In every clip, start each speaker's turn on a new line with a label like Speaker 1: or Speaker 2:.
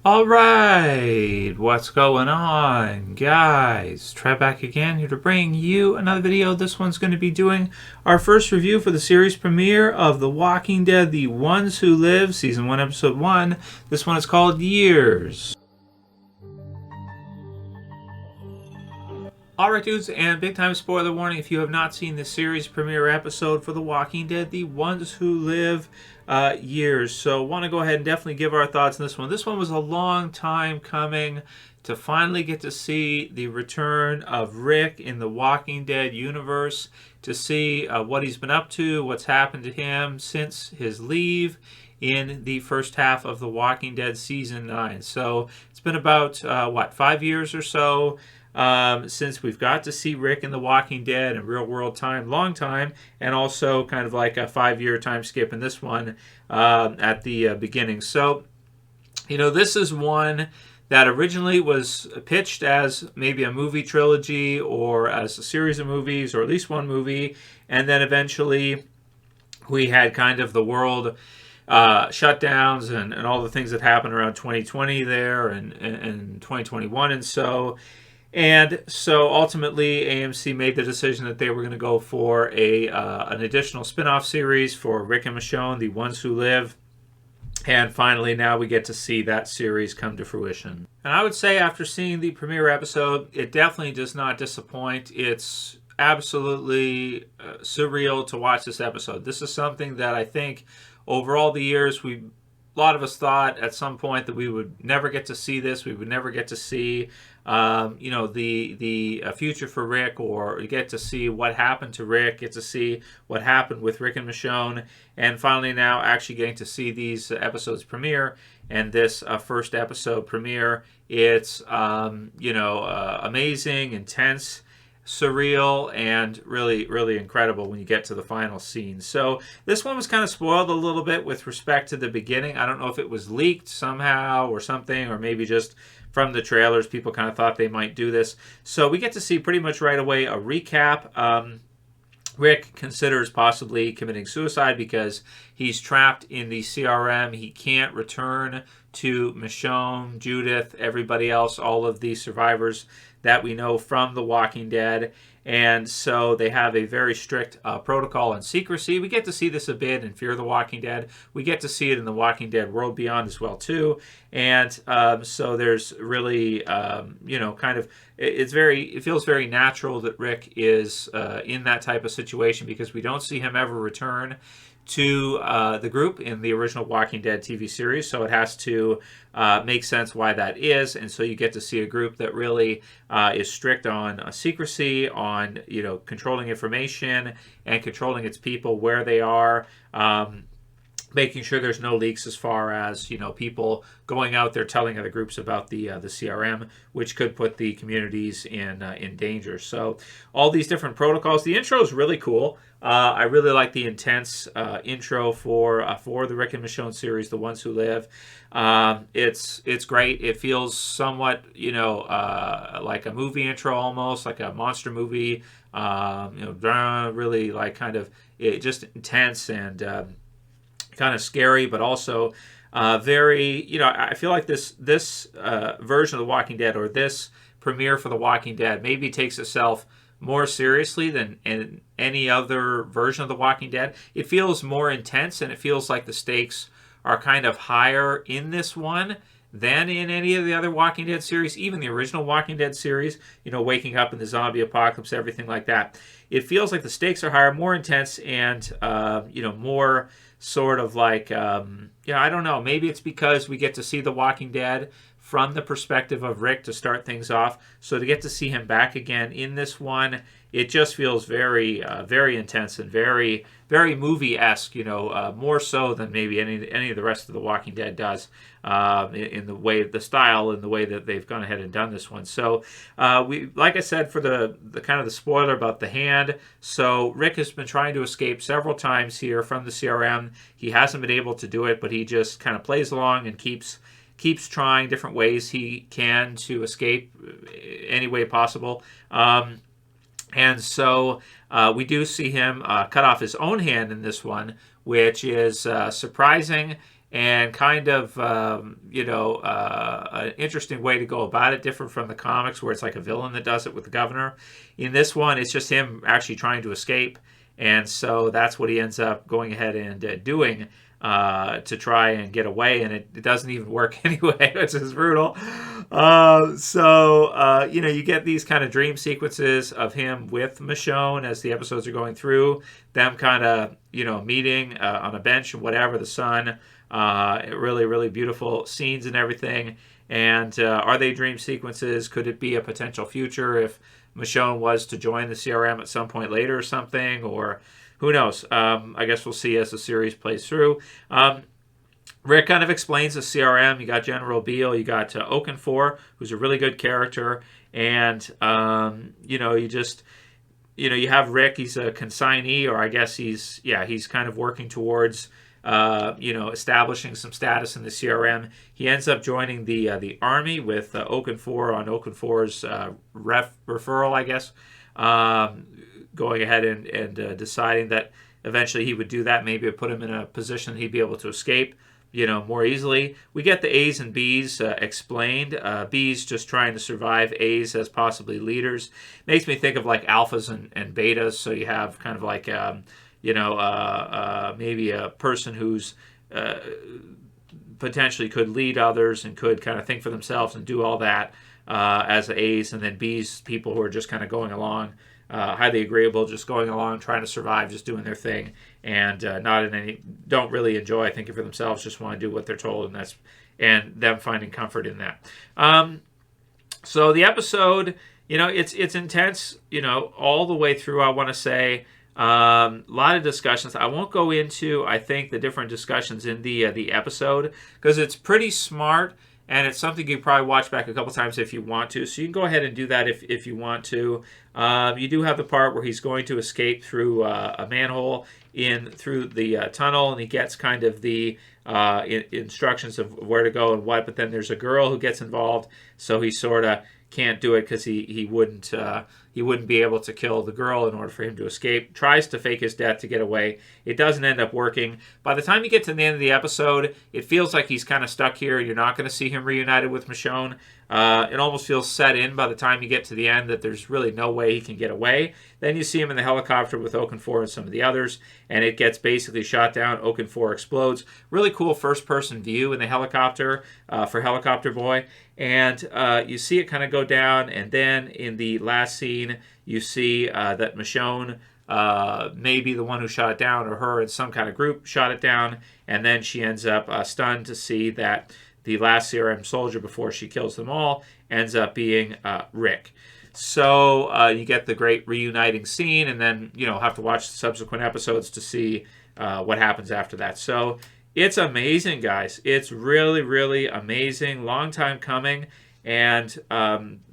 Speaker 1: Alright, what's going on, guys? Trev back again, here to bring you another video. This one's going to be doing our first review for the series premiere of The Walking Dead, The Ones Who Live, Season 1, Episode 1. This one is called Years. Alright, dudes, and big time spoiler warning if you have not seen the series premiere episode for The Walking Dead, The Ones Who Live, Years. So want to go ahead and definitely give our thoughts on this one. This one was a long time coming to finally get to see the return of Rick in the Walking Dead universe, to see what he's been up to, what's happened to him since his leave in the first half of The Walking Dead Season 9. So it's been about, 5 years or so since we've got to see Rick in The Walking Dead in real world time, long time, and also kind of like a 5-year time skip in this one at the beginning. So, this is one that originally was pitched as maybe a movie trilogy or as a series of movies or at least one movie, and then eventually we had kind of the world shutdowns and all the things that happened around 2020 there and 2021 and so ultimately, AMC made the decision that they were going to go for an additional spin-off series for Rick and Michonne, The Ones Who Live. And finally, now we get to see that series come to fruition. And I would say after seeing the premiere episode, it definitely does not disappoint. It's absolutely surreal to watch this episode. This is something that I think over all the years a lot of us thought at some point that we would never get to see this. We would never get to see, the future for Rick, or get to see what happened to Rick, get to see what happened with Rick and Michonne, and finally now actually getting to see these episodes premiere. And this first episode premiere, it's amazing, intense, surreal, and really, really incredible when you get to the final scene. So this one was kind of spoiled a little bit with respect to the beginning. I don't know if it was leaked somehow or something, or maybe just from the trailers people kind of thought they might do this. So we get to see pretty much right away a recap. Rick considers possibly committing suicide because he's trapped in the CRM. He can't return to Michonne, Judith, everybody else, all of the survivors that we know from The Walking Dead. And so they have a very strict protocol and secrecy. We get to see this a bit in Fear the Walking Dead. We get to see it in The Walking Dead World Beyond as well, too. And so there's really, it feels very natural that Rick is in that type of situation, because we don't see him ever return to the group in the original Walking Dead TV series, so it has to make sense why that is. And so you get to see a group that really is strict on secrecy, on controlling information and controlling its people, where they are, making sure there's no leaks as far as people going out there telling other groups about the CRM, which could put the communities in danger. So all these different protocols. The intro is really cool. I really like the intense intro for the Rick and Michonne series, The Ones Who Live. It's great. It feels somewhat like a movie intro, almost like a monster movie. Really like kind of just intense and kind of scary, but also very, I feel like this version of The Walking Dead, or this premiere for The Walking Dead, maybe takes itself more seriously than in any other version of The Walking Dead. It feels more intense, and it feels like the stakes are kind of higher in this one than in any of the other Walking Dead series, even the original Walking Dead series, waking up in the zombie apocalypse, everything like that. It feels like the stakes are higher, more intense, and, more sort of like, I don't know, maybe it's because we get to see The Walking Dead from the perspective of Rick to start things off. So to get to see him back again in this one, it just feels very, very intense and very, very movie-esque, more so than maybe any of the rest of The Walking Dead does, in the way, the style, and the way that they've gone ahead and done this one. So like I said, for the kind of the spoiler about the hand, so Rick has been trying to escape several times here from the CRM. He hasn't been able to do it, but he just kind of plays along and keeps trying different ways he can to escape any way possible. And so we do see him cut off his own hand in this one, which is surprising and kind of, an interesting way to go about it, different from the comics where it's like a villain that does it with the governor. In this one, it's just him actually trying to escape, and so that's what he ends up going ahead and doing to try and get away, and it doesn't even work anyway, which is brutal. You get these kind of dream sequences of him with Michonne as the episodes are going through, them kind of, meeting on a bench and whatever, the sun, really, really beautiful scenes and everything. And are they dream sequences? Could it be a potential future if Michonne was to join the CRM at some point later or something? Or who knows? I guess we'll see as the series plays through. Rick kind of explains the CRM. You got General Beale. You got Oakenfour, who's a really good character. And, you have Rick. He's a consignee, or I guess he's kind of working towards establishing some status in the CRM. He ends up joining the army with Oakenfour on Oakenfour's referral, I guess, going ahead and deciding that eventually he would do that. Maybe it put him in a position he'd be able to escape, more easily. We get the A's and B's explained. B's just trying to survive, A's as possibly leaders. Makes me think of like alphas and betas. So you have kind of like maybe a person who's potentially could lead others and could kind of think for themselves and do all that as the A's, and then B's, people who are just kind of going along, highly agreeable, just going along, trying to survive, just doing their thing, and don't really enjoy thinking for themselves, just want to do what they're told, and them finding comfort in that. So the episode, it's intense, all the way through. I want to say. A lot of discussions. I won't go into, I think, the different discussions in the episode because it's pretty smart, and it's something you can probably watch back a couple times if you want to. So you can go ahead and do that if you want to. You do have the part where he's going to escape through a manhole through the tunnel, and he gets kind of the instructions of where to go and what. But then there's a girl who gets involved, so he sort of can't do it because he wouldn't be able to kill the girl in order for him to escape. Tries to fake his death to get away. It doesn't end up working. By the time you get to the end of the episode, it feels like he's kind of stuck here. You're not going to see him reunited with Michonne. It almost feels set in by the time you get to the end that there's really no way he can get away. Then you see him in the helicopter with Oakenfour and some of the others, and it gets basically shot down. Oakenfour explodes. Really cool first-person view in the helicopter for Helicopter Boy. And you see it kind of go down, and then in the last scene, you see that Michonne may be the one who shot it down, or her and some kind of group shot it down, and then she ends up stunned to see that the last CRM soldier before she kills them all ends up being Rick. So you get the great reuniting scene, and then have to watch the subsequent episodes to see what happens after that. So it's amazing, guys. It's really, really amazing. Long time coming, and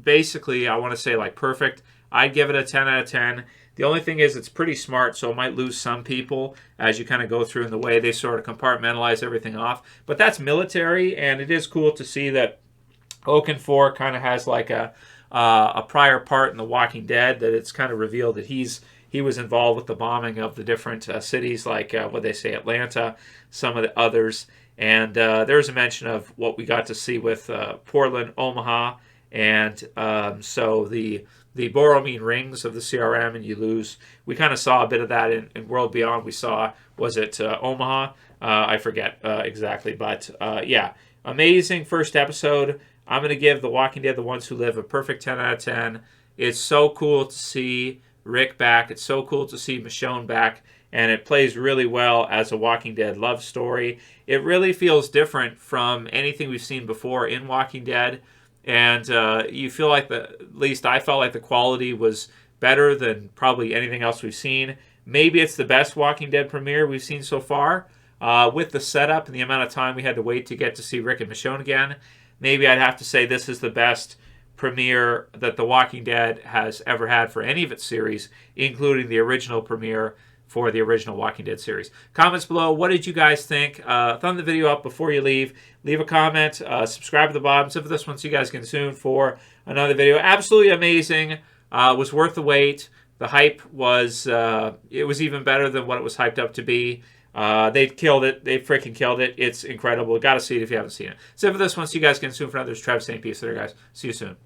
Speaker 1: basically, I want to say like perfect. I'd give it a 10 out of 10. The only thing is it's pretty smart, so it might lose some people as you kind of go through in the way they sort of compartmentalize everything off. But that's military, and it is cool to see that Oakenfour kind of has like a prior part in The Walking Dead, that it's kind of revealed that he was involved with the bombing of the different cities, like what they say, Atlanta, some of the others. And there's a mention of what we got to see with Portland, Omaha, and so the Borromene rings of the CRM, and you lose. We kind of saw a bit of that in World Beyond. We saw, was it Omaha? I forget exactly, but yeah, amazing first episode. I'm going to give The Walking Dead, The Ones Who Live, a perfect 10 out of 10. It's so cool to see Rick back. It's so cool to see Michonne back, and it plays really well as a Walking Dead love story. It really feels different from anything we've seen before in Walking Dead. And you feel like at least I felt like the quality was better than probably anything else we've seen. Maybe it's the best Walking Dead premiere we've seen so far. With the setup and the amount of time we had to wait to get to see Rick and Michonne again, maybe I'd have to say this is the best premiere that The Walking Dead has ever had for any of its series, including the original premiere for the original Walking Dead series. Comments below, what did you guys think? Thumb the video up before you leave. Leave a comment. Subscribe to the bottom. So for this one, so you guys can soon for another video. Absolutely amazing. Was worth the wait. The hype was, it was even better than what it was hyped up to be. They killed it. They freaking killed it. It's incredible. Got to see it if you haven't seen it. So for this one, see you guys again soon for another Trev saying peace later, guys. See you soon.